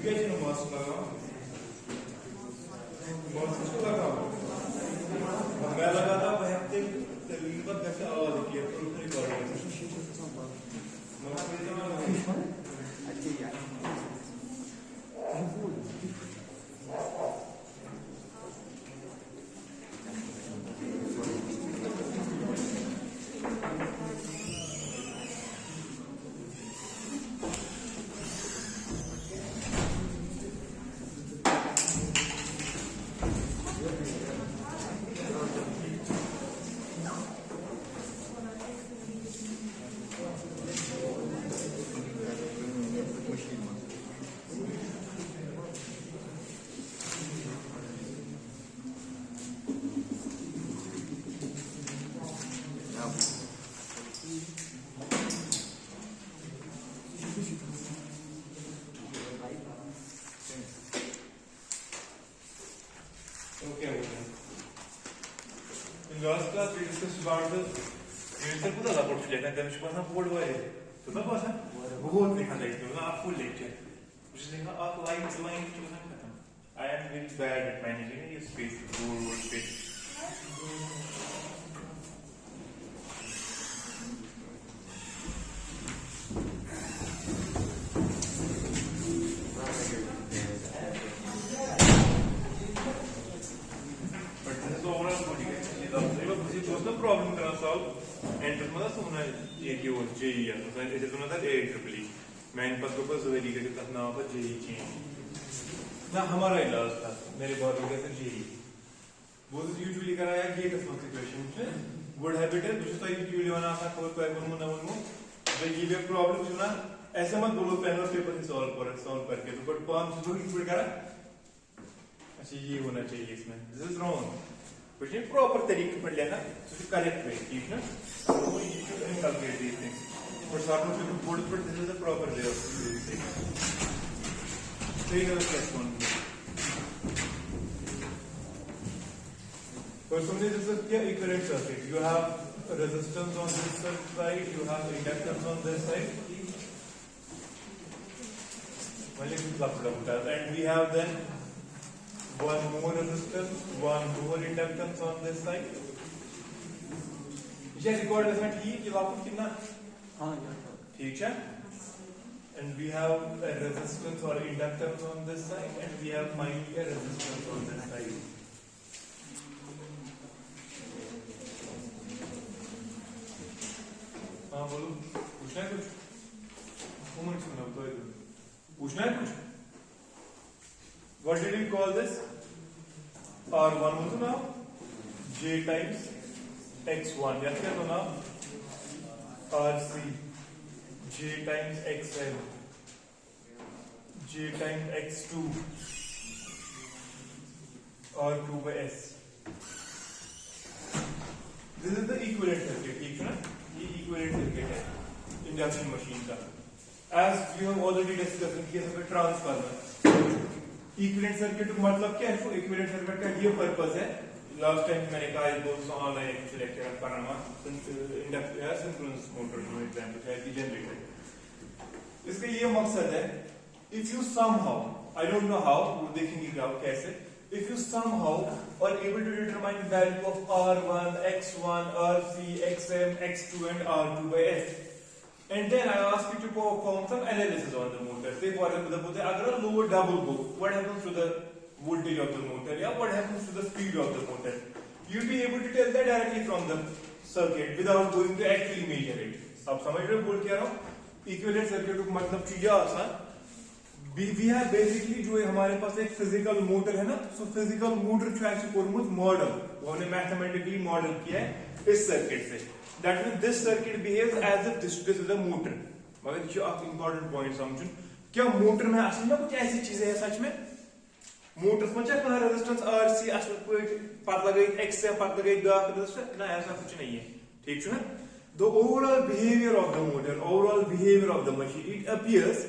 क्या चीज़ मास्क लगाओ मास्क को लगाओ मैं लगाता वह हफ्ते तकरीबन पर कैसे आवाज किया तो उतनी बार अच्छा यार last class we discussed about the unit को ज़्यादा पढ़ चुके हैं तब इसको ना बोर्ड वाले तो ना बस है बहुत लिखा देखते हो ना आप फुल लेक्चर कुछ लिखा आप लाइन टू लाइन क्यों ना खत्म I am very bad at managing ये space word space problem can solve and मतलब सुना ये कि वो JEE है तो ऐसे सुना था AEEE मैं इन पत्रों पर ज़रूरी करके तक नाम पर JEE चेंज ना हमारा इलाज था मेरे बहुत हो गया था JEE वो तो यूजुअली कराया get of situation good habit है दूसरा तो यूजुअली बना था कोई कोई गुण ना गुण जो ये भी प्रॉब्लम जो ना ऐसे मत बोलो पहले पेपर से सॉल्व करके तो बट पांच तो ही करा अच्छा ये होना चाहिए इसमें दिस इज रॉन्ग कुछ नहीं प्रॉपर तरीके पर लेना तो करेक्ट वे ठीक ना वो you should inculcate these things but सारों से बोर्ड पर this is the proper way of doing things सही है plus one personally this is the equivalent circuit you have resistance on this side you have inductance on this side and we have then one more resistance, one more inductance on this side. ये record इसमें ठीक है आपको कितना हाँ ठीक है and we have a resistance or inductance on this side and we have minus a resistance on this side. हाँ बोलो पूछना है कुछ उम्र सुना तो पूछना है कुछ What did we call this? R1 was now J times X1. Yes, क्या तो ना RC J times XL J times X2 R2 by S. This is the equivalent circuit. ठीक है ना? ये equivalent circuit है induction machine का. As we have already discussed, ये सब transformer. इक्विवेलेंट सर्किट का मतलब क्या है इसको इक्विवेलेंट सर्किट का ये पर्पस है लास्ट टाइम मैंने कहा इस दोस्तों ऑनलाइन एक लेक्चर पढ़ाना इंडक्टर सिंक्रोनस मोटर जो एग्जांपल है कि जनरेटर इसका ये मकसद है if you somehow I don't know how वो देखेंगे आप कैसे if you somehow are able to determine value of R1 X1 RC XM X2 and R2 by S and then I ask you to perform some analysis on the motor. Say for example, अगर lower double go, what happens to the voltage of the motor? Yeah, what happens to the speed of the motor? You'll be able to tell that directly from the circuit without going to actually measure it. अब समझ रहे हो बोल क्या रहा हूँ? Equivalent circuit का मतलब चीज़ आसान. We have basically जो हमारे पास एक physical motor है ना, so physical motor जो ऐसे कोई model, वो हमने mathematically model किया है इस circuit से. That means this circuit behaves as if this is a motor. मगर ये आप important point समझो क्या मोटर में असल में कुछ ऐसी चीजें हैं सच में मोटर्स में क्या रेजिस्टेंस RC असल कोई पता लगे X से पता लगे द रेजिस्टेंस ना ऐसा कुछ नहीं है ठीक है ना the overall behavior of the motor overall behavior of the machine it appears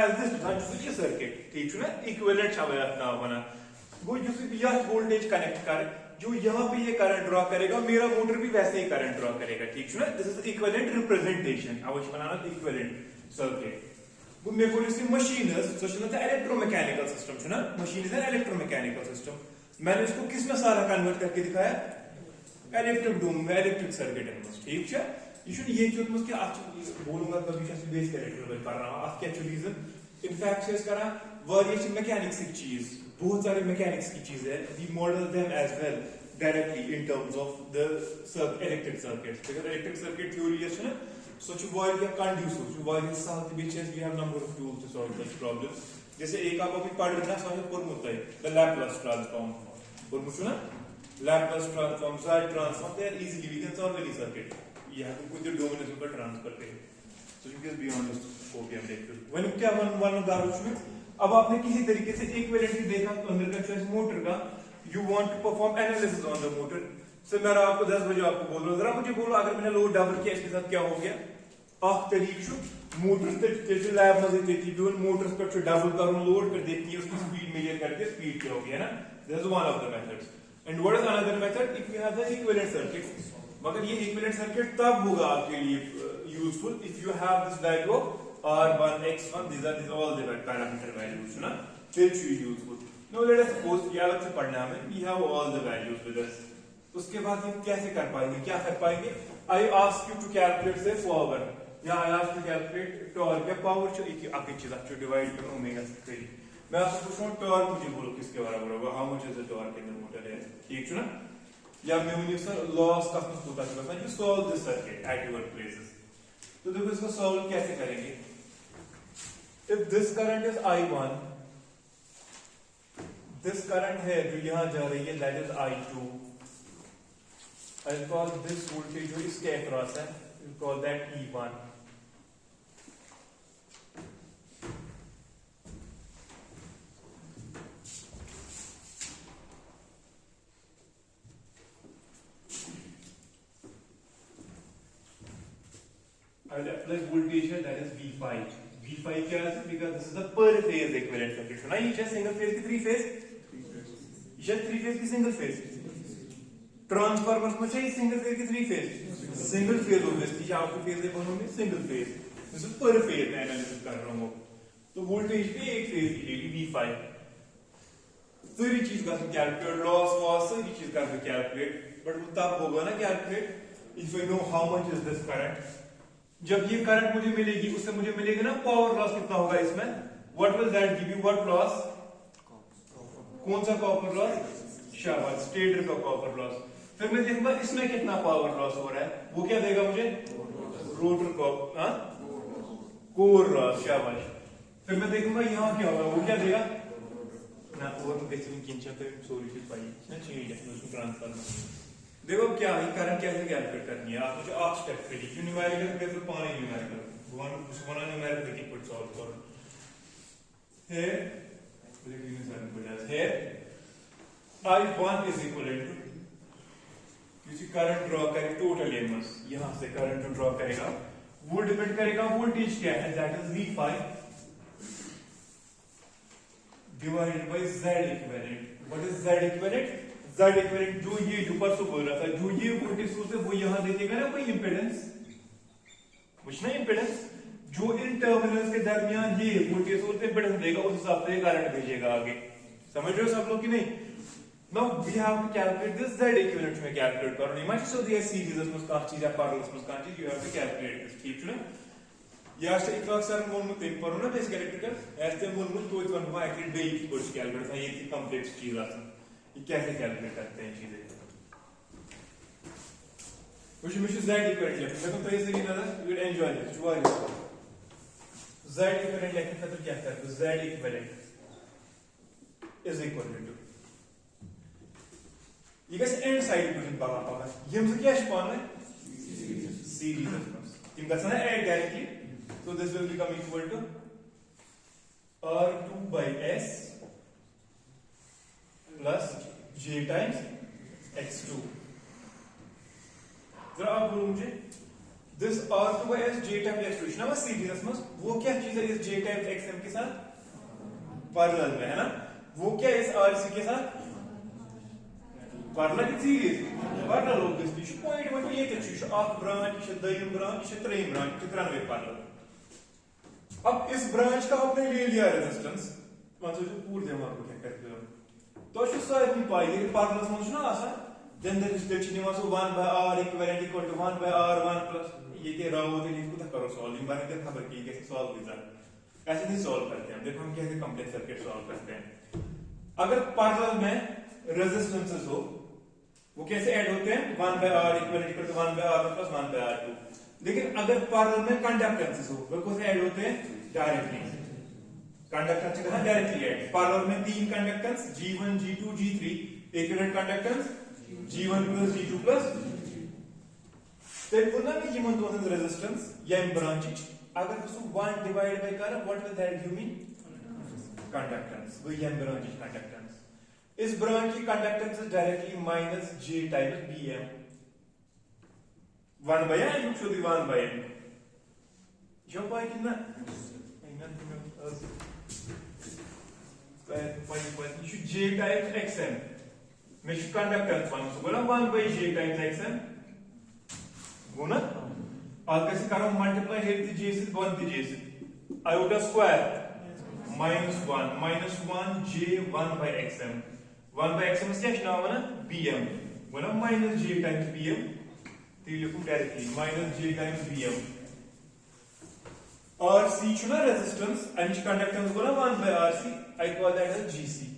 as this circuit ठीक है ना equivalent शब्द ना बना वो जो यह वोल्टेज कनेक्ट करे जो यहाँ पे ये करंट ड्रॉ करेगा मेरा मोटर भी वैसे ही करंट ड्रॉ करेगा ठीक है ना दिस इज इक्विवेलेंट रिप्रेजेंटेशन आवश्यक बनाना इक्विवेलेंट सर्किट गो मे कोर इस मशीन सो इलेक्ट्रोमैकेनिकल सिस्टम ना machine is an electromechanical system मैंने इसको किस में सारा कन्वर्ट करके दिखाया इलेक्ट्रिक डोम में इलेक्ट्रिक सर्किट में ठीक है ये क्यों कि आज बोलूंगा कभी बेस इलेक्ट्रिकल कर रहा हूं आज क्या रीजन इनफैक्ट से करा वारियस मैकेनिक्स की चीज बहुत सारे मैकेनिक्स की चीज है we model them as well directly in terms of the electric circuit because electric circuit theory is so छु वारिया कंड्यूसिव छु वारिया साथ बीचेस we have number of tools to solve this problem जैसे एक आप अभी पढ़ रहे ना समझ परमुत है द लैपलेस ट्रांसफॉर्म परमुत ना Laplace transform side transform they are easily we can solve any circuit you have to put the domain is transfer करें so you can beyond this scope हम देखते हैं when क्या वन दारू में अब आपने किसी तरीके से इक्विवेलेंटली देखा अंदर का चॉइस मोटर का you want to perform analysis on the motor so मैं आपको 10 बजे आपको बोल रहा हूं जरा मुझे बोलो अगर मैंने लोड डबल किया इसके साथ क्या हो गया आख तरीक छु मोटर ते लैब में देती बिल मोटर्स पर डबल करूं लोड कर देखती है उसकी स्पीड मेजर करके स्पीड क्या हो गया ना that is one of the methods and what is another method if you have the equivalent circuit मगर ये इक्विवेलेंट सर्किट तब होगा आपके लिए useful if you have this value r1 x1 these are all the parameter values ना फिर चीज useful no let us suppose ये अलग से पढ़ना है we have all the values with us उसके बाद हम कैसे कर पाएंगे क्या कर पाएंगे I ask you to calculate से पावर या I ask to calculate torque या पावर जो एक आपकी चीज आपको डिवाइड करो ओमेगा से करी मैं आपसे पूछ रहा हूं टॉर्क मुझे बोलो किसके बराबर होगा how much is the torque in the motor है ठीक है ना या म्यूनिसन लॉस का कुछ होता है you solve this circuit at your places तो देखो इसको सॉल्व कैसे करेंगे if this current is I1 this current है जो यहां जा रही है that is I2 I call this voltage जो इसके अक्रॉस है you call that E1 I will apply voltage here that is V5. V5 क्या है? Because this is the per phase equivalent circuit. ना ये single phase की 3 phase? ये 3 phase की single phase. Transformers में चाहिए single phase की 3 phase. Single phase obviously ये आपको phase है बोलोगे single phase. This is per phase मैं एनालिसिस कर रहा हूँ. तो voltage पे एक phase की लेगी V5. सारी चीज का कैलकुलेट लॉस सारी चीज का कैलकुलेट बट वो तब होगा ना calculate if I know how much is this current. जब ये करंट मुझे मिलेगी उससे मुझे मिलेगा ना पावर लॉस कितना होगा इसमें what will that give you what loss कौन सा कॉपर लॉस शाबाश स्टेटर का कॉपर लॉस फिर मैं देखूंगा इसमें कितना पावर लॉस हो रहा है वो क्या देगा मुझे रोटर कोर लॉस शाबाश फिर मैं देखूंगा यहाँ क्या होगा वो क्या देगा ना और बेसिकली किंचा पे सॉल्यूशन पाई ना चाहिए उसको ट्रांसफर देखो क्या है करंट कैसे कैलकुलेट करनी है आप मुझे 8 स्टेप पे लिखिए न्यूमेरिकल कैसे पानी न्यूमेरिकल वन न्यूमेरिकल देखिए पुट सॉल्व करो here here I1 is equivalent to किसी करंट ड्रॉ करें टोटल एमएस यहां से करंट जो ड्रॉ करेगा वो डिपेंड करेगा वोल्टेज क्या है that is V5 divided by Z equivalent what is Z equivalent Z equivalent जो ये जो परसों बोल रहा था जो ये वोल्टेज सोर्स है वो यहां दे देगा ना कोई इंपेडेंस कुछ नहीं इंपेडेंस जो इन टर्मिनल्स के दरमियान ये वोल्टेज सोर्स इंपेडेंस देगा उस हिसाब से करंट भेजेगा आगे समझ रहे हो सब लोग कि नहीं now we have to calculate this Z equivalent में कैलकुलेट करो नहीं मच सो दिस सीरीज में का चीज है पैरेलल में का चीज you have to calculate this ठीक है या से एक अक्सर मोनमुत एक पर ना बेसिक इलेक्ट्रिकल ऐसे मोनमुत तो इतना हुआ है कि बेसिक कुछ कैलकुलेट है ये इतनी कॉम्प्लेक्स चीज है ये कैसे कैलकुलेट करते हैं चीजें which is Z equivalent लेकिन देखो तो ऐसे नहीं लगा you will enjoy this जो आगे Z equivalent लेकिन मतलब क्या करते हैं Z equivalent is equal to ये कैसे एंड साइड में पागा ये हमसे क्या पाना है सीरीज इन का ना add directly so this will become equal to R2 by S plus J times X2 जरा आप बोलो मुझे this R2 by S J times X2 ना बस सीरीज में वो क्या चीज है इस J times XM के साथ पैरेलल में है ना वो क्या इस RC के साथ पैरेलल की series parallel obviously show point में ये क्या चीज आप ब्रांच ये दयम ब्रांच ये त्रेम ब्रांच कितना वे पैरेलल अब इस ब्रांच का आपने ले लिया रेजिस्टेंस मान जो पूरे दिमाग को क्या करते हो तो शो सारी पाई ये पार्लस में ना आसान then the restriction was 1 by r equivalent equal to 1 by r1 plus ये के राव होते हैं इसको करो सॉल्व इन बारे में खबर की कैसे सॉल्व होता है ऐसे नहीं सॉल्व करते हैं देखो हम कैसे कंप्लेक्स सर्किट सॉल्व करते हैं अगर पैरेलल में रेजिस्टेंसेस हो वो कैसे ऐड होते हैं 1 by r equivalent to 1 by r1 plus 1 by r2 लेकिन अगर पैरेलल में कंडक्टेंसेस हो वो कैसे ऐड होते हैं डायरेक्टली कंडक्टेंस कहां डायरेक्टली ऐड पैरेलल में तीन conductance G1 G2 G3 equivalent conductance G1 plus G2 plus then पुनः में यमन दोनों रेजिस्टेंस या ब्रांचेज अगर उसको 1 डिवाइड बाय करें what will that give me conductance वो यम ब्रांचेज कंडक्टेंस इस ब्रांच की conductance is directly minus J times Bm 1 by n you should be 1 by n जो पाई कितना you should J times Xm मैं conductance 1 so बोला 1 by J times Xm गुना और कैसे करो मल्टीप्लाई है दी J से 1 दी J से iota square -1 J 1 by Xm 1 by Xm से क्या ना Bm बोला माइनस J times Bm तो लिखूं directly minus J times Bm और C चुना रेजिस्टेंस एंड कंडक्टेंस बोला 1 by RC I call that as GC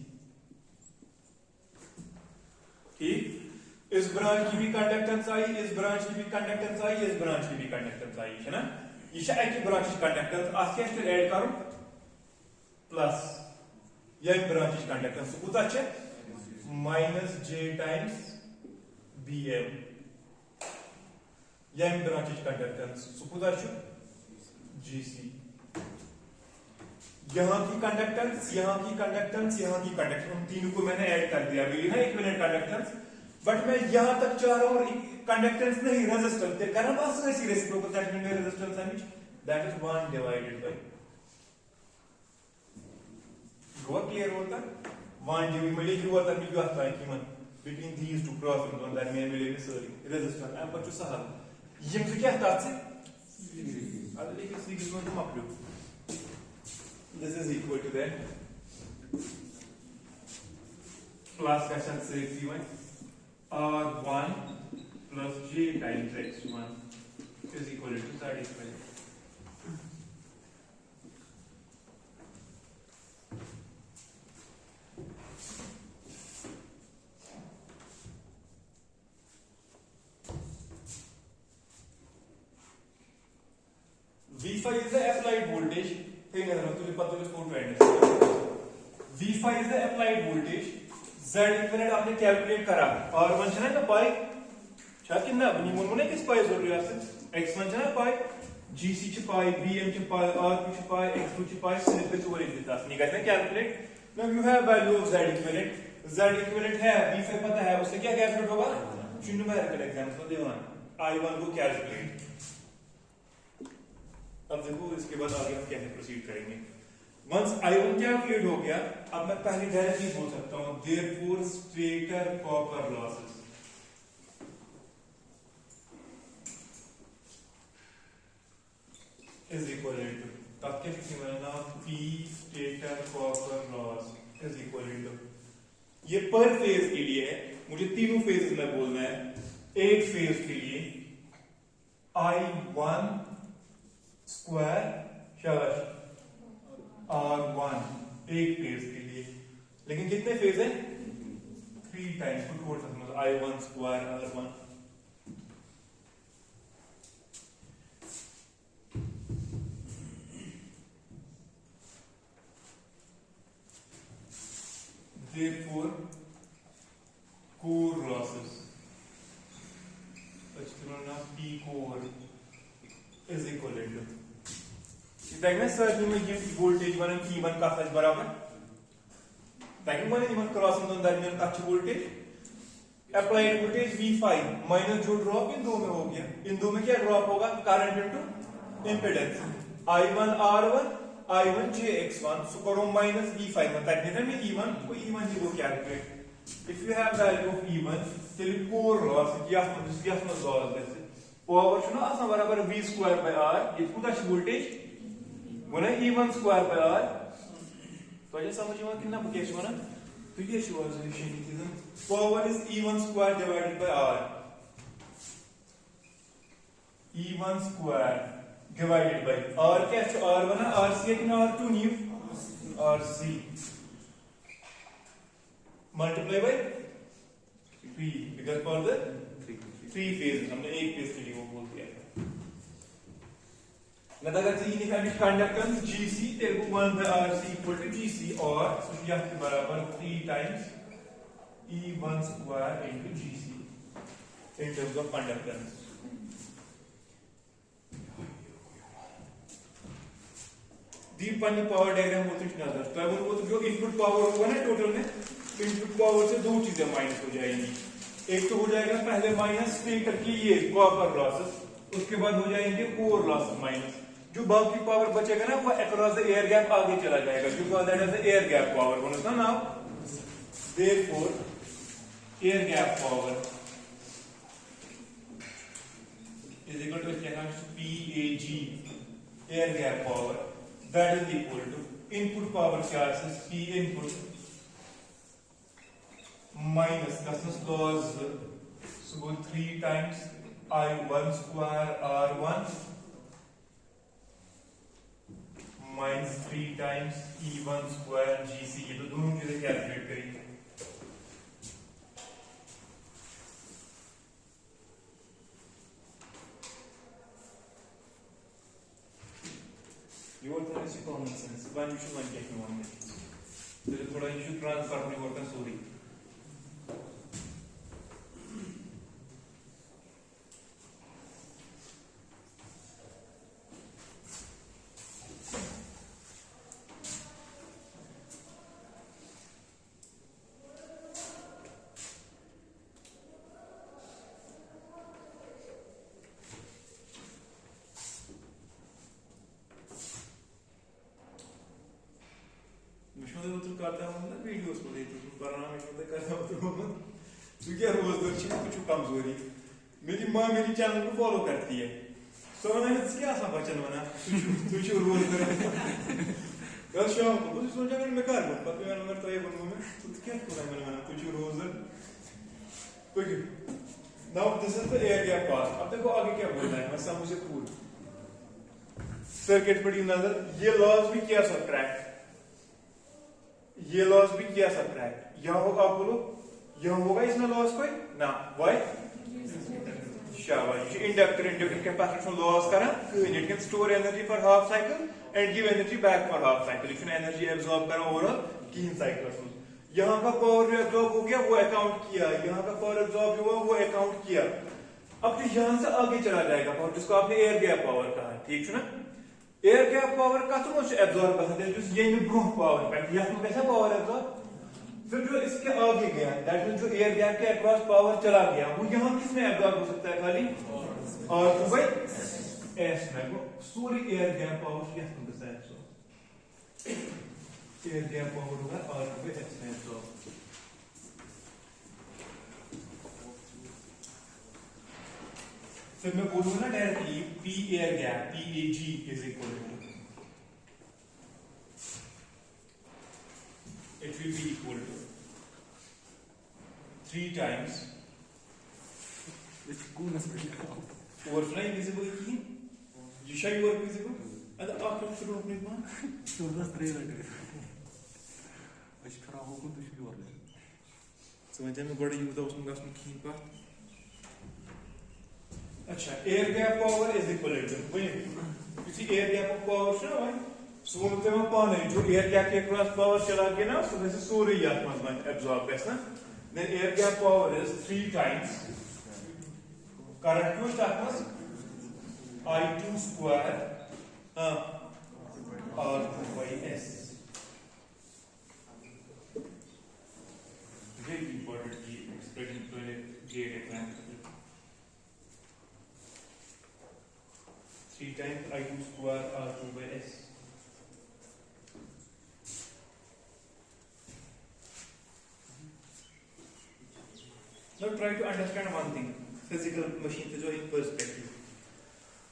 ठीक इस ब्रांच की भी कंडक्टेंस आई इस ब्रांच की भी कंडक्टेंस आई इस ब्रांच की भी कंडक्टेंस आई है ना ये एक ब्रांच की कंडक्टेंस आज क्या फिर ऐड करो प्लस ये ब्रांच की कंडक्टेंस को कुछ है माइनस J टाइम्स Bm ये ब्रांच की कंडक्टेंस सुकुदा छु GC यहां की कंडक्टेंस यहां की कंडक्टेंस यहां की कंडक्टेंस उन तीनों को मैंने ऐड कर दिया मिली ना इक्विवेलेंट कंडक्टेंस बट मैं यहां तक चाह रहा हूं कंडक्टेंस नहीं रेजिस्टेंस ते करना बस वैसी रेसिप्रोकल दैट मीन रेजिस्टेंस है दैट इज 1 डिवाइडेड बाय वो क्लियर होता 1 डिवाइड मिली जो होता है जो आता है कीमत between these two cross in that में मिले रेजिस्टेंस अब बच्चों सहल ये क्या था से अब देखिए सी किस में तुम अपलो this is equal to that plus question 61 r1 plus J times x1 is equal to 35 V5 is the applied voltage thing है ना तुझे पता है इसको trend V5 is the applied voltage Z equivalent आपने कैलकुलेट करा R1 है ना पाई शायद कितना अपनी मुने किस पाई जरूरी है X1 है ना पाई GC च पाई Bm च पाई R2 च पाई X2 च पाई सिर्फ पे चोरी देता नहीं कहते हैं calculate now you have value of Z equivalent है V5 पता है उससे क्या कैलकुलेट होगा न्यूमेरिकल एग्जाम्स में देना I1 को कैलकुलेट अब देखो इसके बाद आगे हम कैसे प्रोसीड करेंगे वंस I1 कैलकुलेट हो गया अब मैं पहले डायरेक्टली बोल सकता हूं therefore stator copper losses is equal to तब क्या लिखना P stator copper loss is equal to ये पर फेज के लिए है मुझे तीनों फेजेस में बोलना है एक फेज के लिए I1 स्क्वायर शाबाश R1 एक फेज के लिए लेकिन कितने फेज है 3 टाइम्स को टोटल मतलब I1 square R1 therefore core losses P core is equal to देखना सर्च में ये वोल्टेज वन P1 का सच बराबर देखिए मैंने इवन क्रॉसिंग दोनों दरमियान का voltage applied voltage V5 minus जो ड्रॉप इन दो में हो गया इन दो में क्या ड्रॉप होगा current into impedance I1 R1 I1 JX1 so करो माइनस V5 में टेक्निकल में E1 को E1 ही वो calculate if you have value of E1 then core loss yes में सॉल्व करते पावर शुना आसान बराबर V² by R ये पूरा voltage Guna E1 square by R तो ये समझ में कितना बुकेश होना तो ये शुरू सॉल्यूशन की power is E1 square divided by R E1 square divided by R क्या है R1 है RC है कि R2 new RC multiply by 3 because for the three phase हमने एक फेज के लिए वो बोल दिया ना अगर तीन इफेक्टिव कंडक्टेंस GC तेरे को 1 by RC equal to GC और यह के बराबर 3 times E1 square into GC in terms of conductance दी पानी पावर डायग्राम होती है नजर तो अब वो जो इनपुट पावर होगा ना टोटल में इनपुट पावर से दो चीजें माइनस हो जाएंगी एक तो हो जाएगा पहले माइनस स्टेटर की ये कॉपर लॉसेस उसके बाद हो जाएंगे कोर लॉसेस माइनस जो बाकी पावर बचेगा ना वो अक्रॉस द एयर गैप आगे चला जाएगा because that is the air gap power one is now therefore air gap power is equal to क्या है PAG air gap power that is equal to input power charge is P input minus Newton's laws so go 3 times I1 square R1 minus 3 times E1 square GC ये तो दोनों चीजें calculate करेंगे ये होता है इसी common sense one you should one take one तो थोड़ा यू शुड ट्रांसफर नहीं होता सॉरी करता हूं ना वीडियोस को देखते हूं परिणाम में करता हूं तो क्या रोज दो चीज कुछ कमजोरी मेरी मां मेरी चैनल को फॉलो करती है सो मैंने क्या सा बचन बना तू रोज कर कल शाम को मुझे सोचा मैं कर लूं पर मैंने मगर तो ये बनूं मैं तो क्या करूं मैंने तू रोज okay now this is the air gap पास अब देखो आगे क्या बोलना है मैं समझे पूरा सर्किट पड़ी नजर ये लॉस भी किया सब्ट्रैक्ट ये लॉस भी किया सब्ट्रैक्ट यहां होगा आप बोलो यहां होगा इसमें लॉस कोई ना व्हाई शाबाश इंडक्टर कैपेसिटर में लॉस करा it can store energy for half cycle and give energy back for half cycle it can energy absorb करा ओवरऑल 3 साइकिल्स में यहां का पावर एब्सॉर्ब हो गया वो अकाउंट किया यहां का पावर एब्सॉर्ब हुआ वो अकाउंट किया अब तो यहां से आगे चला जाएगा पावर जिसको आपने एयर गैप पावर कहा ठीक है ना एयर गैप पावर कत मज एब्सॉर्ब कर ये ब्रो पावर पे यहां कैसा पावर एब्सॉर्ब फिर जो इसके आगे गया दैट मींस जो एयर गैप के अक्रॉस पावर चला गया वो यहां किस में एब्सॉर्ब हो सकता है खाली और भाई एस में वो पूरी एयर गैप पावर यहां में कैसा एब्सॉर्ब एयर गैप पावर होगा और भाई एस में एब्सॉर्ब फिर मैं बोलूंगा ना directly P air gap PAG is equal to it will be equal to 3 times overflow invisible key you show you are visible and after through opening one तो बस 3 लगे अश खराब हो कुछ भी और समझ में बड़ा यूज था उसमें गस में की बात अच्छा air gap power is equal to वही किसी एयर गैप पावर से ना सोनते में पानी जो एयर गैप के क्रॉस पावर चला गया ना उसमें से सूर्य यात्रा में एब्सॉर्ब करता है then air gap power is 3 times current to start I2 square R2 by S very important key expression to get example 3 times I2 square R2 by S now try to understand one thing physical machine से जो एक perspective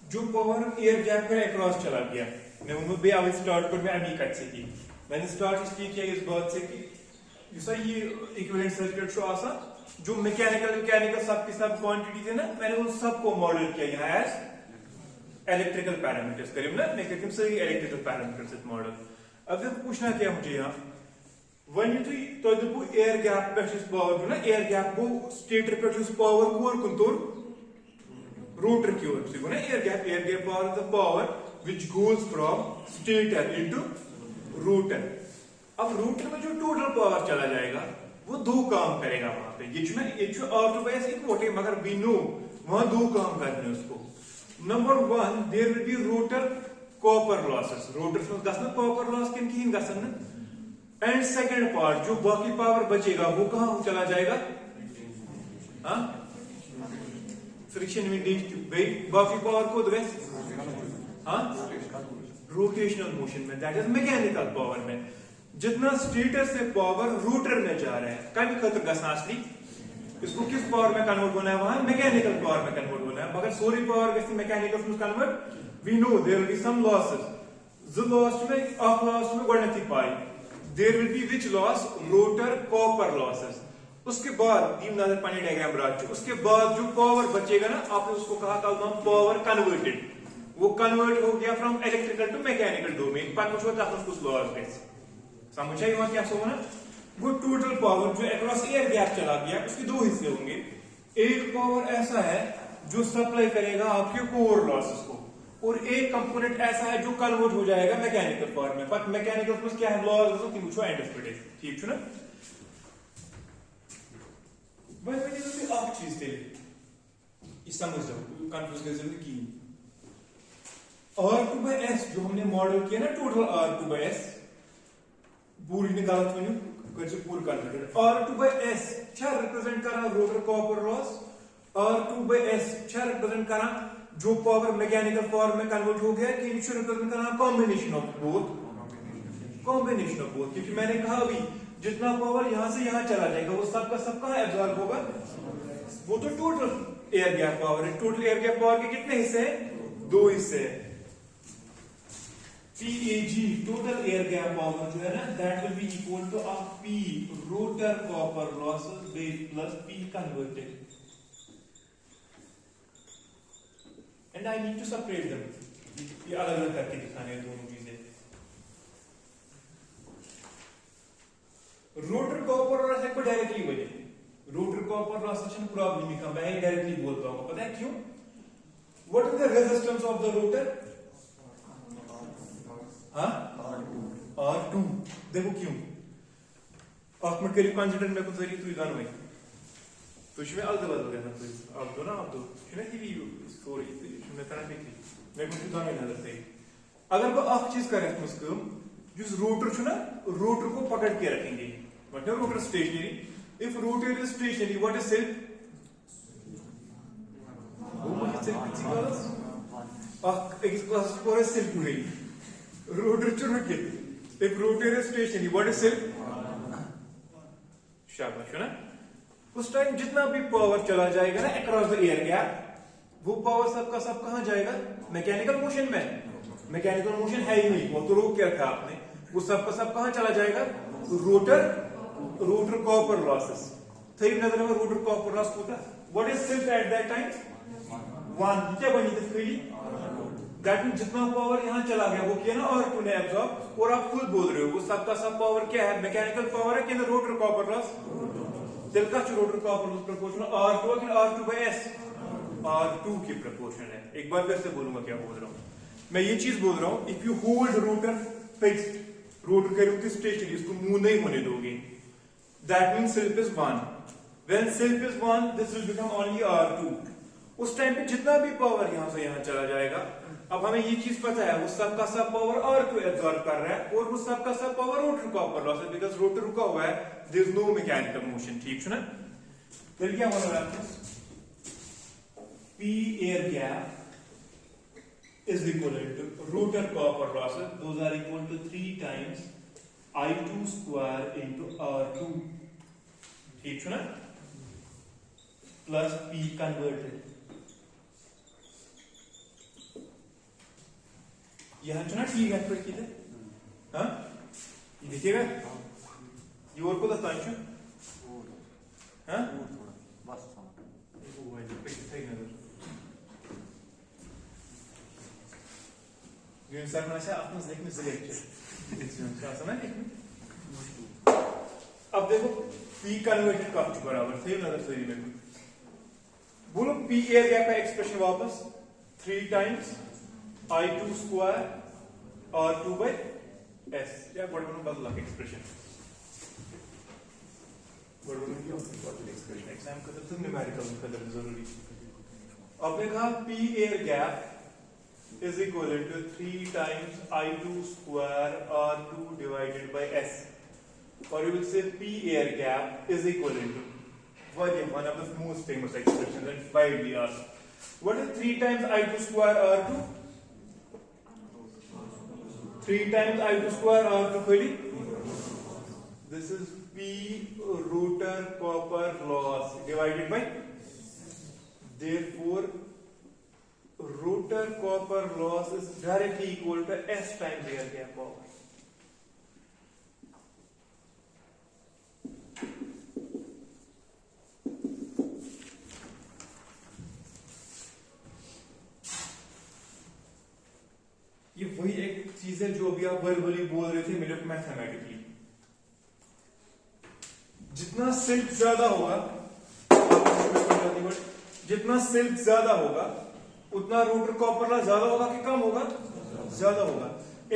जो power air gap के across चला गया मैं वो बे away start कर मैं अमी कट से की मैंने स्टार्ट इसलिए किया इस बात से कि ये इक्विवेलेंट सर्किट शो आसा जो मैकेनिकल सब की सब क्वांटिटी थे ना मैंने उन सबको मॉडल किया यहाँ एज इलेक्ट्रिकल पैरामीटर्स करीब ना मैं कहती हूँ सही इलेक्ट्रिकल पैरामीटर्स मॉडल। अब देखो पूछना क्या मुझे यहाँ वन तो दपू एयर गैप पे पावर ना एयर गैप गो स्टेटर पे पावर कोर कुन तोर रोटर की ओर से ना air gap power the power which goes from stator into rotor. अब रोटर में जो टोटल पावर चला जाएगा वो दो काम करेगा वहां पे ये R2 बाय S इक्वल है मगर वी नो वहां दो काम करने उसको। Number 1 there will be rotor copper losses rotor में गसन कॉपर लॉस किन की गसन एंड सेकंड पार्ट जो बाकी पावर बचेगा वो कहां चला जाएगा हां फ्रिक्शन में बाकी पावर को दे हां रोटेशनल मोशन में दैट इज मैकेनिकल पावर में जितना स्टेटर से पावर रोटर में जा रहा है कभी खतर गसना असली इसको किस पावर में कन्वर्ट होना है वहां मैकेनिकल पावर में कन्वर्ट होना है मगर सोरी पावर गसी मैकेनिकल में convert we know there will be some losses ज लॉस में ऑफ लॉस में गणति पाई there will be which loss rotor copper losses. उसके बाद दीम नजर पानी डायग्राम राज उसके बाद जो पावर बचेगा ना आपने उसको कहा था पावर कन्वर्टेड वो कन्वर्ट हो गया from electrical to mechanical domain पर कुछ होता है कुछ लॉस गए समझा ही क्या सो ना वो टोटल पावर जो अक्रॉस एयर गैप चला गया उसके दो हिस्से होंगे एक पावर ऐसा है जो सप्लाई करेगा आपके कोर लॉसेस को और एक कंपोनेंट ऐसा है जो कन्वर्ट हो जाएगा मैकेनिकल पावर में पर मैकेनिकल में क्या है लॉस की मुझे एंटिसिपेटेड ठीक है ना भाई मैंने तो आप चीज थे इस समझ जाओ कंफ्यूज कर जरूर की R2 by S जो हमने मॉडल किया ना टोटल R2 by S पूरी ने गलत वनी कर पूरी कन्वर्टेड R2 by S क्या रिप्रेजेंट कर रहा rotor copper loss R2 by S क्या रिप्रेजेंट कर रहा जो पावर मैकेनिकल पावर में कन्वर्ट हो गया कि इनिशियल रिप्रेजेंट कर रहा कॉम्बिनेशन ऑफ बोथ क्योंकि मैंने कहा अभी जितना पावर यहां से यहां चला जाएगा वो सबका सब कहां एब्जॉर्ब होगा वो तो टोटल एयर गैप पावर है टोटल एयर गैप पावर के कितने हिस्से हैं दो हिस्से हैं PAG total air gap power जो है ना that will be equal to P rotor copper losses base plus P converted and I need to separate them ये अलग अलग करके दिखाने हैं दोनों चीजें। रोटर कॉपर लॉस को डायरेक्टली बने रोटर कॉपर लॉस से प्रॉब्लम नहीं का मैं डायरेक्टली बोलता हूं पता है क्यों what is the resistance of the rotor R2 देखो क्यों आप में करीब कंसिडर में कुछ जरिए तू गानो है तो इसमें अलग अलग रहना तो आप दो ना आप दो इसमें की स्टोरी इसमें तरह देखी मैं कुछ गानो ना करते अगर वो आप चीज करें उसको जिस रोटर छु ना रोटर को पकड़ के रखेंगे मतलब rotor stationary if rotor is stationary what is self वो मुझे सेल्फ किसी का एक क्लास पर सेल्फ नहीं रोटर चुन के एक rotor station what is self शाबाश है ना उस टाइम जितना भी पावर चला जाएगा ना अक्रॉस द एयर गैप वो पावर सबका सब कहां जाएगा मैकेनिकल मोशन में मैकेनिकल मोशन है ही नहीं वो तो रोक के रखा आपने वो सबका सब कहां चला जाएगा रोटर कॉपर लॉसेस थी नजर में रोटर कॉपर लॉस होता what is self at that time 1 क्या बनी थी पहली दैट मीन जितना पावर यहां चला गया वो किया ना R2 ने एब्सॉर्ब और आप खुद बोल रहे हो वो सबका सब पावर क्या है मैकेनिकल पावर है कि ना रोटर कॉपर लॉस दिल का rotor copper loss proportional R2 कि R2 by S R2 की प्रोपोर्शन है। एक बार फिर से बोलूंगा क्या बोल रहा हूं मैं ये चीज बोल रहा हूं if you hold rotor fixed rotor के रूप स्टेशनरी इसको मूव नहीं होने दोगे that mean self is 1 when self is 1 this will become only R2 उस टाइम पे जितना भी पावर यहां से यहां चला जाएगा अब हमें ये चीज पता है वो सबका सब पावर R2 एब्सॉर्ब कर रहा है और वो सबका सब पावर रोटर कॉपर लॉस है बिकॉज़ रोटर रुका हुआ है there is no mechanical motion ठीक है ना फिर क्या होना है P air gap is equivalent to rotor copper losses those are equal to 3 times I2 square into R2 ठीक है ना plus P converted यहाँ जो ना टी वेक्टर की थे हाँ ये देखिएगा ये और को तो तांचो हाँ थोड़ा बस वो है पे सही नजर ये सर मैंने शायद अपना देखने से लेक्चर क्या सुना है अब देखो P कन्वर्टेड का कुछ बराबर सही नजर सही में बोलो P एयर गैप का एक्सप्रेशन वापस 3 times I2 square R2 by S या बड़बड़ों बदला एक्सप्रेशन बड़बड़ों क्या होता है एक्सप्रेशन एग्जाम का तो न्यूमेरिकल कदर जरूरी अब देखा P air gap is equivalent to 3 times I2 square R2 divided by S. Or you will say P air gap is equivalent to one of the most famous expressions and widely asked. What is 3 times I2 square R2? 3 times I2 square R2 Philly? This is P rotor copper loss divided by therefore rotor copper loss is directly equal to S times air gap power. ये वही एक चीज है जो अभी आप verbally बोल रहे थे मिनट मैथमेटिकली जितना सिल्क ज्यादा होगा जितना सिल्क ज्यादा होगा उतना रोटर कॉपर लॉस ज्यादा होगा कि कम होगा ज्यादा होगा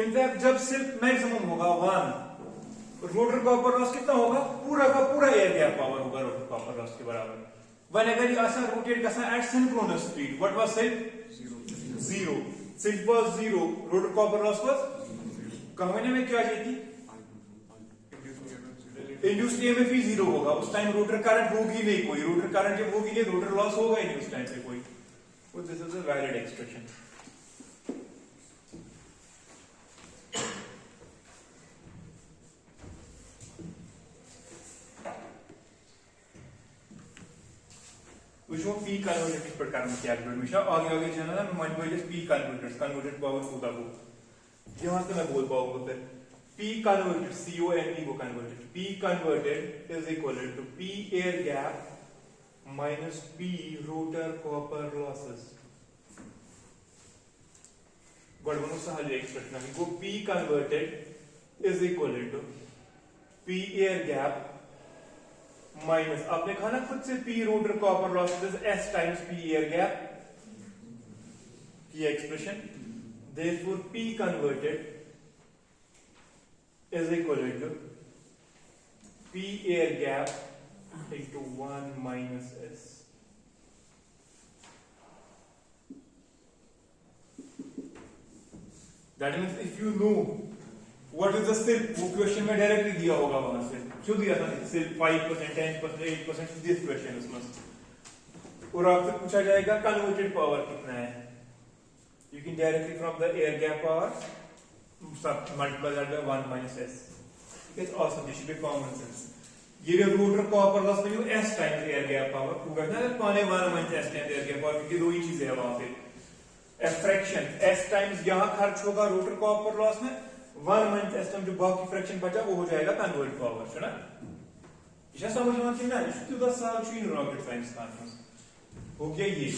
इनफैक्ट जब सिल्क मैक्सिमम होगा 1 रोटर कॉपर लॉस कितना होगा पूरा का पूरा एयर गैप पावर होगा रोटर कॉपर लॉस के बराबर whenever you are rotate करना at synchronous speed what was silk 0 silk was 0 rotor copper loss was कहने में क्या चाहिए थी इंड्यूस्ड ईएमएफ ही 0 होगा उस टाइम रोटर करंट होगी नहीं कोई रोटर करंट जब होगी नहीं रोटर लॉस होगा ही नहीं उस टाइम पे कोई So this is a valid expression. Which one P converted इस प्रकार में क्या हमेशा आगे आगे जाना ना मैं मान लीजिए P converted पावर होता वो यहाँ से मैं बोल पाऊंगा फिर P converted CONV को converted P converted is equal to P air gap minus P rotor copper losses. बड़बड़ों से हल एक्सप्रेशन है वो P converted is equal to P air gap minus आपने कहा ना खुद से P rotor copper losses S times P air gap ये expression therefore P converted is equal to P air gap into 1 minus S. That means if you know what is the silk, वो question में directly दिया होगा वहां से क्यों दिया था सिल्क 5% 10% 8% दिस क्वेश्चन उसमें और आपसे पूछा जाएगा कन्वर्टेड पावर कितना है you can directly from the air gap power multiply that by 1 minus S. It's awesome. This should be common sense. ये rotor copper loss value S times air gap power prove करना है पौने 1 minus S times air gap power क्योंकि दो ही चीजें है वहां पे फ्रैक्शन S टाइम्स यहां खर्च होगा रोटर कॉपर लॉस में 1 माइनस S टाइम्स जो बाकी फ्रैक्शन बचा वो हो जाएगा कन्वर्ट पावर है ना इसे समझना चाहिए ना इसको तो साल छुई रॉकेट साइंस का हो गया ये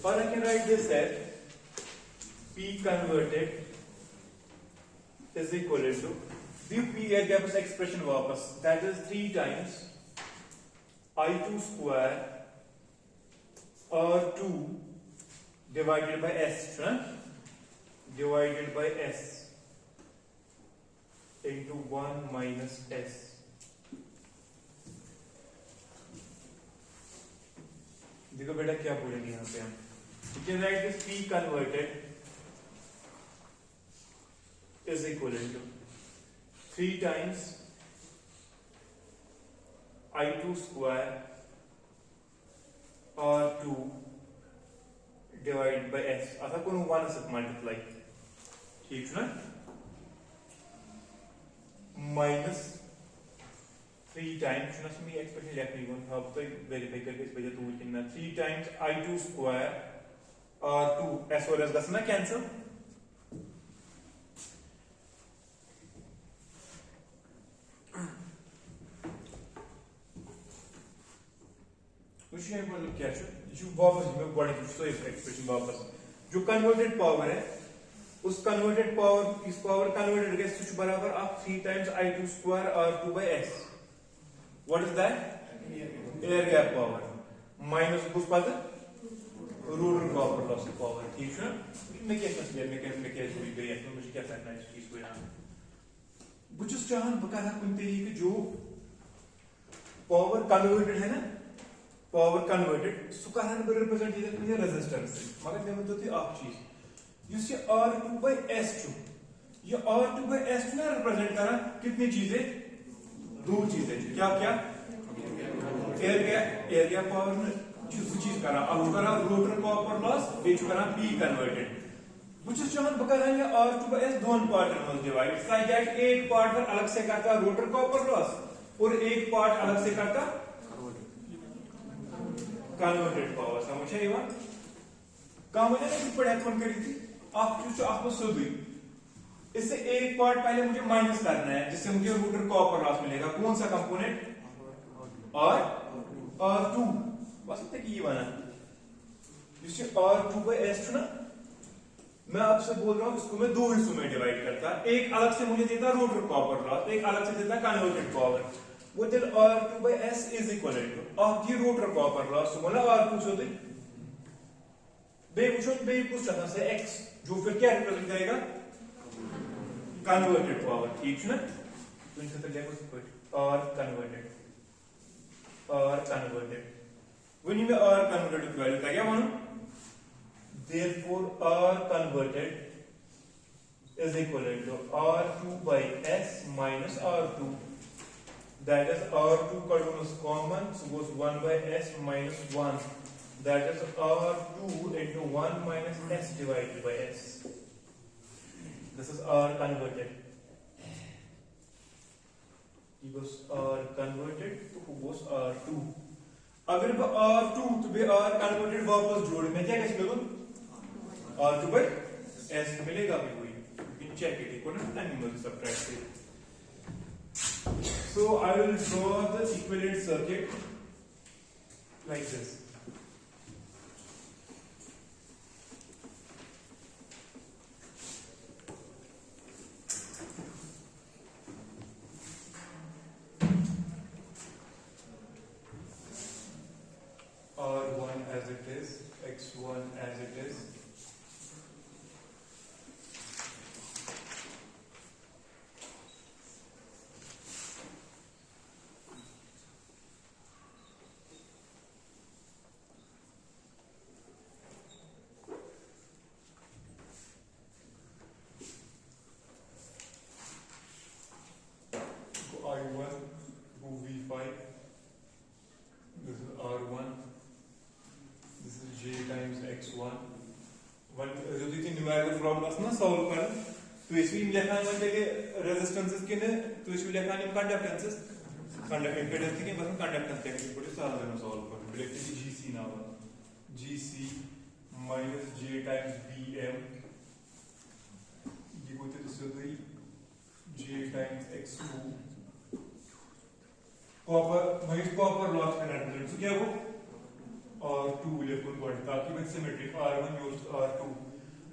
or I can write this as P converted is equal to the P air gap is expression वापस that is 3 times I2 square R2 divided by S divided by S into 1 minus S. देखो बेटा क्या बोलेंगे यहाँ पे हम you can write this P converted is equal to 3 times I2 square R2 divided by S अथा करूँ 1 से मल्टीप्लाई ठीक है ना माइनस 3 टाइम्स ना इसमें एक्सप्रेशन लिखनी है अब तो वेरीफाई करके इस वजह तो लिखना 3 times I2 square R2 S और S गसना कैंसिल मुझे मतलब क्या है जो वापस मैं बड़े तो एक्सप्रेशन वापस जो कन्वर्टेड पावर है उस कन्वर्टेड पावर इस पावर कन्वर्टेड के सुच बराबर आप 3 times I2 square R2 by S what is that air gap power minus कुछ पद रूरल कॉपर लॉस पावर ठीक है मैं क्या समझ मैं क्या हुई गई है मुझे क्या करना है इस चीज को यहां बुझ चाहन बकारा कुनते ही कि जो पावर कन्वर्टेड है ना पावर कन्वर्टेड सो कहन ब रिप्रेजेंट ये रेजिस्टेंस मगर मैं तो थी आप चीज युस ये R2 by S छु ये R2 by S छु ना रिप्रेजेंट करा कितनी चीजें दो चीजें क्या क्या एयर गैप पावर ने चीज करा अब करा रोटर कॉपर लॉस बेच करा P कन्वर्टेड which is चाहन बकारा ये R2 by S दोन पार्ट में डिवाइड साइड दैट एक पार्ट पर अलग से करता रोटर कॉपर लॉस और एक पार्ट अलग से करता कन्वर्टेड पावर समझे ये बात काम मैंने नहीं पढ़ा कौन करी थी आप जो आपको सुधी इससे एक पार्ट पहले मुझे माइनस करना है जिससे मुझे रूटर कॉपर लॉस मिलेगा कौन सा कंपोनेंट R2 बस इतना की बना जिससे R2 by S ना मैं आपसे बोल रहा हूं इसको मैं दो हिस्सों में डिवाइड करता एक अलग से मुझे देता रोटर कॉपर लॉस एक अलग से देता कन्वर्टेड पावर वो then R2 by S is equal to आपकी रोटर कॉपर लॉस तो मतलब R2 से दे बे कुछ तरह से X जो फिर क्या रिप्रेजेंट करेगा कन्वर्टेड पावर ठीक है ना तो इनसे तो लिखो R converted when you R converted की वैल्यू क्या मानो therefore R converted is equal to R2 by S minus R2 that is R2 is common so goes 1 by S minus 1 that is R2 into 1 minus S divided by S this is R converted he goes R converted to who goes R2 अगर मैं R2 तो बे R converted वापस जोड़ मैं क्या कैसे करूं R2 by S मिलेगा भी कोई you can check it you can animal subtract it so I will draw the equivalent circuit like this R1 as it is, X1 as it is. So I1 to V5. This is R1. This is J times X1. जो थी numerical problems ना solve कर तो इसमें लिखा है कि resistances के ने तो इसमें लिखा है कंडक्टेंसेस कंडक्ट इंपेडेंस के बस कंडक्टेंस के बड़े सारे ना सॉल्व कर लेकिन GC ना हो GC minus J times BM ये होते तो सीधे J times X2 copper loss का रिप्रेजेंट तो क्या हो R2 इलेक्ट्रॉन पॉइंट ताकि मैं symmetric R1 goes to R2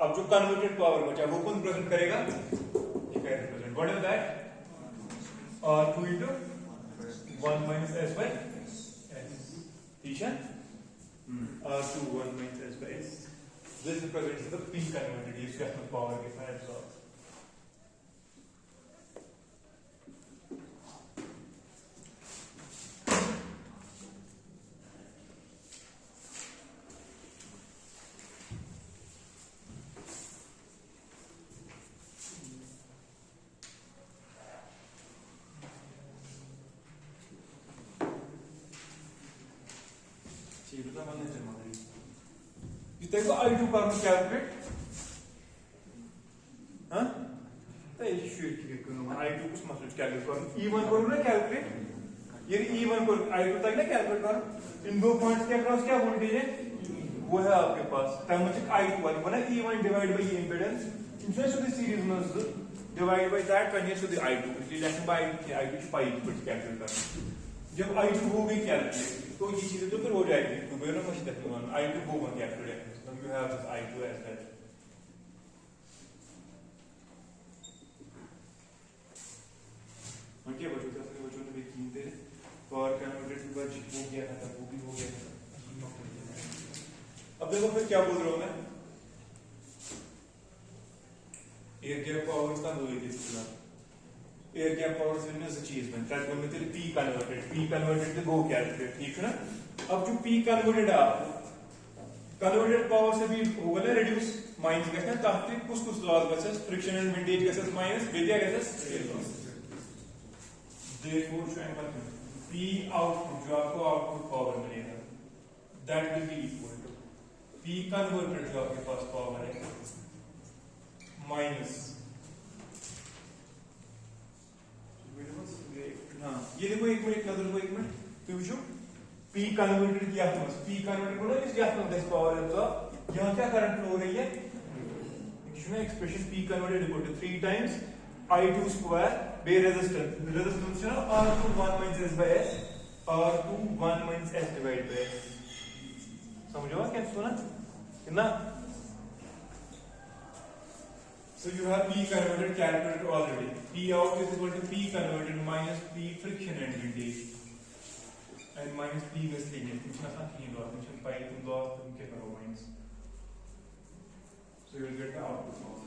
अब जो कन्वर्टेड पावर बचा वो कौन रिप्रेजेंट करेगा ये क्या represent what is that R2 into 1 minus S by S ठीक है R2 1 minus S by S this represents the P converted इसका पावर के साथ एब्सॉर्ब ये तो हमने जमा दी ये तो I2 का कैलकुलेट हां तो ये शुरू किया करो I2 कुछ मतलब कैलकुलेट करो E1 करो ना कैलकुलेट ये E1 को I2 तक ना कैलकुलेट करो इन दो पॉइंट्स के अक्रॉस क्या वोल्टेज है वो है आपके पास तमचिक I2 वाली बना E1 डिवाइड बाय इंपेडेंस इनसे सो द सीरीज में divide by that convert to the I2 इसलिए लेसन बाय I2 की पाई पर कैलकुलेट करना जब I2 हो गई कैलकुलेट तो ये चीजें तो फिर हो जाएगी तो बेरो मच तक I2 होगा calculate so you have this I2 as that okay बच्चों ने भी की थे पावर कन्वर्टेड टू बच हो गया था वो भी हो गया था अब देखो फिर क्या बोल रहा हूं मैं एयर गैप पावर का दो ही दिसला एयर गैप पावर से ना चीज में ट्रांस में तेरे पी कन्वर्टेड तो गो कैलकुलेट ठीक है ना अब जो पी कन्वर्टेड है कन्वर्टेड पावर से भी होगा ना रिड्यूस माइनस कैसे ताकि कुछ लॉस बचस फ्रिक्शन एंड विंडेज कैसे माइनस बेदिया कैसे loss therefore show and P output जो आपको आउटपुट पावर मिलेगा that will be equal to P converted जो आपके पास पावर है माइनस हाँ ये देखो एक मिनट नजर को एक मिनट तो विशु P converted किया था बस P converted को ना इस क्या होता है इस पावर है तो यहाँ क्या करंट फ्लो हो रही है इसमें expression P converted equal to 3 times I2 square बे रेजिस्टेंस है ना R2 1 minus S by S R2 1 minus S divided by S समझो क्या सुना कितना so you have P converted calculated already P out is equal to P converted minus P friction and windage and minus P miscellaneous function आसान नहीं लो function pi तुम लो तुम क्या करो minus so you will get the output power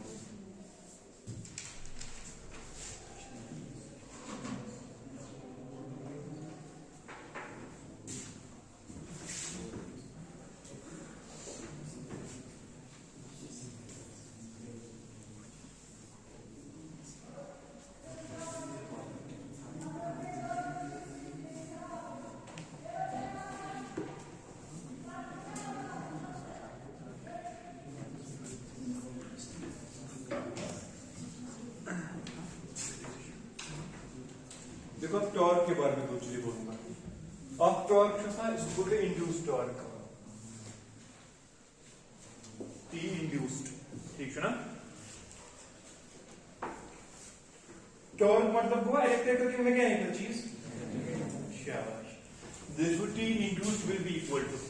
देखो अब torque के बारे में दो चीजें बोलूंगा अब टॉर्क इसको बोलते हैं इंड्यूस्ड टॉर्क T इंड्यूस्ड ठीक है ना टॉर्क मतलब हुआ इलेक्ट्रिकल की मैकेनिकल चीज शाबाश this T induced will be equal to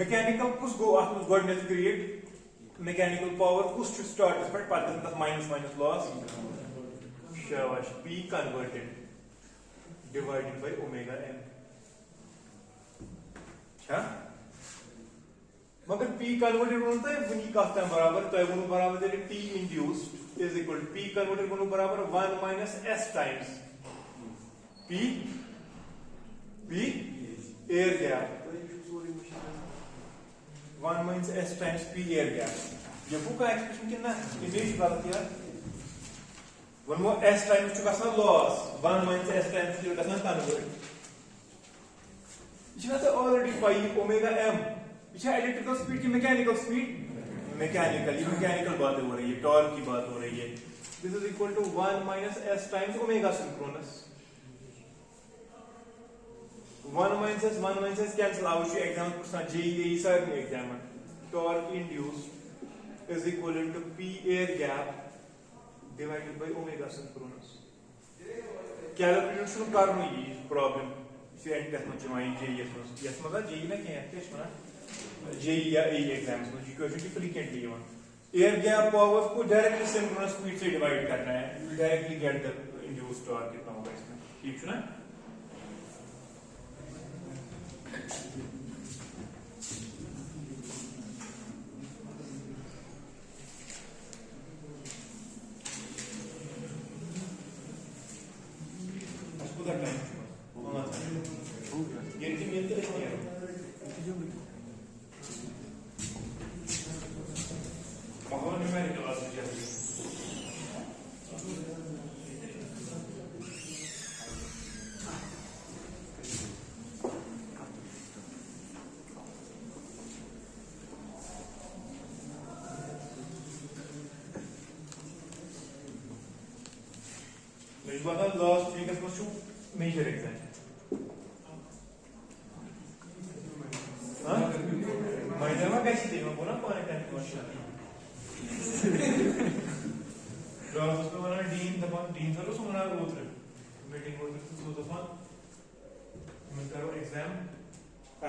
mechanical कुछ गो आप गॉडनेस क्रिएट मैकेनिकल पावर कुछ स्टार्ट पर पाते हैं माइनस माइनस लॉस शाबाश P converted divided by omega m क्या मगर P converted होता है वही कास्ता बराबर तो है वो बराबर है T induced is equal to P converted को बराबर 1 minus S times P air gap 1 minus S times P air gap ये वो का एक्सप्रेशन कितना इमेज बात किया one more S times to kasna loss 1 minus S times to kasna convert which is already pi omega m which है electrical speed की mechanical speed mechanical बात हो रही है torque की बात हो रही है this is equal to 1 minus S times omega synchronous 1 minus S cancel out your exam कुछ JEE सारे exam torque induced is equal to P air gap divided by omega synchronous calculation करना ये problem इसे and करना चाहिए JEE yes मतलब JEE ना क्या है किस माना JEE या AE एग्जाम्स में equation frequently one air gap power को डायरेक्टली सिंक्रोनस स्पीड से डिवाइड करना है you directly get the induced torque कितना होगा इसमें ठीक है ना This was the last week as to major exam. Huh? Minor में कैसी थी मैं बोला कौन है टेंथ क्वेश्चन लॉस उसमें बना डीन दफा डीन सर उसमें बना उधर मीटिंग उधर तो दफा मैं करो एग्जाम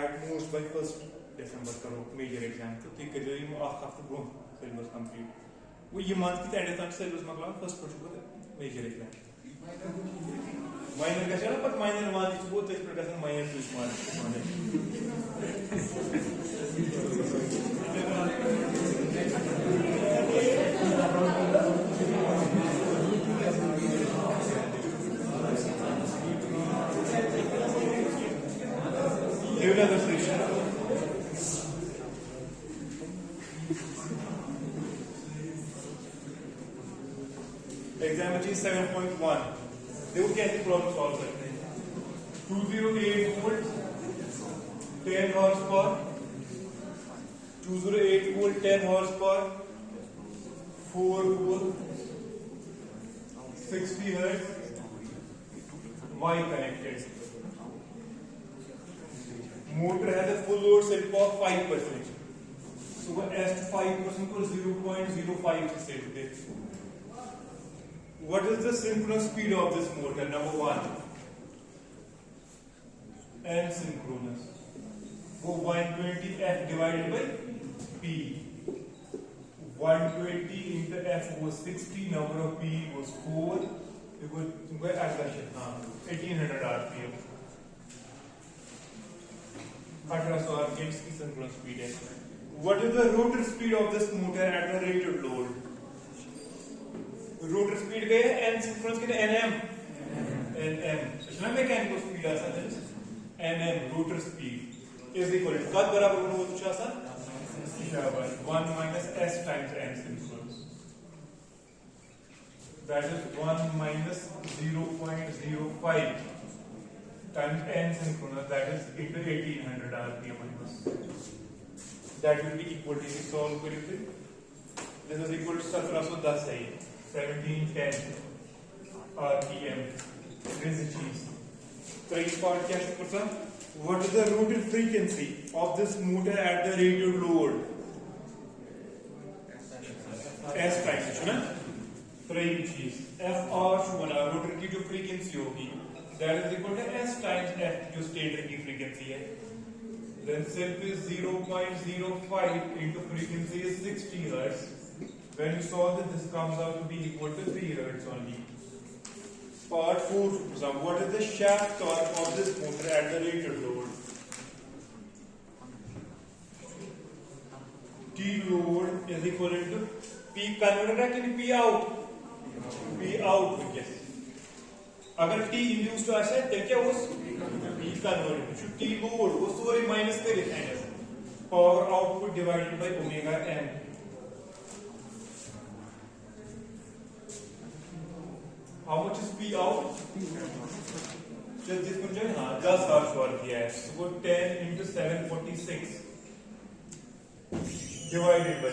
एट मोस्ट बाय 1 दिसंबर करो मेजर एग्जाम तो ठीक है जो ये आख हफ्ते ब्रो सिलेबस कंप्लीट वो ये मंथ की एंड तक सिलेबस मगला फर्स्ट पढ़ो मेजर एग्जाम माइनर का चला पर माइनर वाली तो बहुत इस प्रकार से माइनर तो इस्तेमाल एग्जाम में चीज 7.1 देखो कैसे प्रॉब्लम सॉल्व करते हैं 208 volt 10 horse power 208 volt 10 horse power 4 volt 60 hertz Y connected motor has a full load set of 5% so S to 5% को 0.05 से set they What is the synchronous speed of this motor? Number 1. N synchronous. वो 120 F divided by P. 120 into F was 60. Number of P was 4. You could add that shit. 1800 RPM. 1800 RPM की synchronous speed है. What is the rotor speed of this motor at the rated load? Rotor speed गए n synchronous के nm nm इसमें mechanical speed आसा है nm rotor speed is equal to कद बराबर होना तो क्या आसा शाबाश 1 minus s times n synchronous that is 1 minus 0.05 times n synchronous that is into 1800 rpm minus that will be equal to solve करेंगे this is equal to 1710 है 1710 RPM. This is cheese. So this part क्या है? What is the rotor frequency of this motor at the rated load? S times है ना? Three cheese. FR शुमाना rotor की जो frequency होगी, that is equal to S times F जो stator की frequency है. Then self is 0.05 into frequency is 60 Hz. When you solve this, this comes out to be equal to 3 Hz only. Part 4. What is the shaft torque of this motor at the rated load? T load is equivalent to P converter है कि P out? P out yes. अगर T induced आशा है तो क्या उस P converter T load वो सारी minus के लिखना है power output divided by omega n. How much is P out? जिस पर जो है हाँ 10 हॉर्स पावर किया है वो 10 into 746 divided by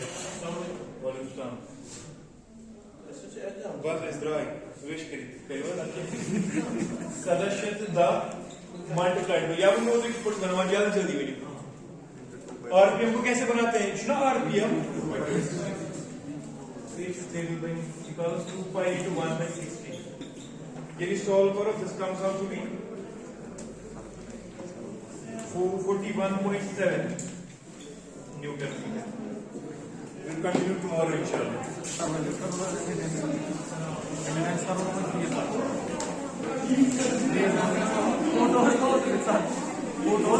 वॉल्यूम सम बस इस तरह विश करी कई बार सदस्य द मल्टीप्लाइड बाय या वो नोट की पुट बनवा जल्दी वीडियो आरपीएम को कैसे बनाते हैं ना RPM equals 2 pi into 1 by 60 यदि solve करो this comes out to be 441.7 Newton meter. We'll continue tomorrow inshallah. Photo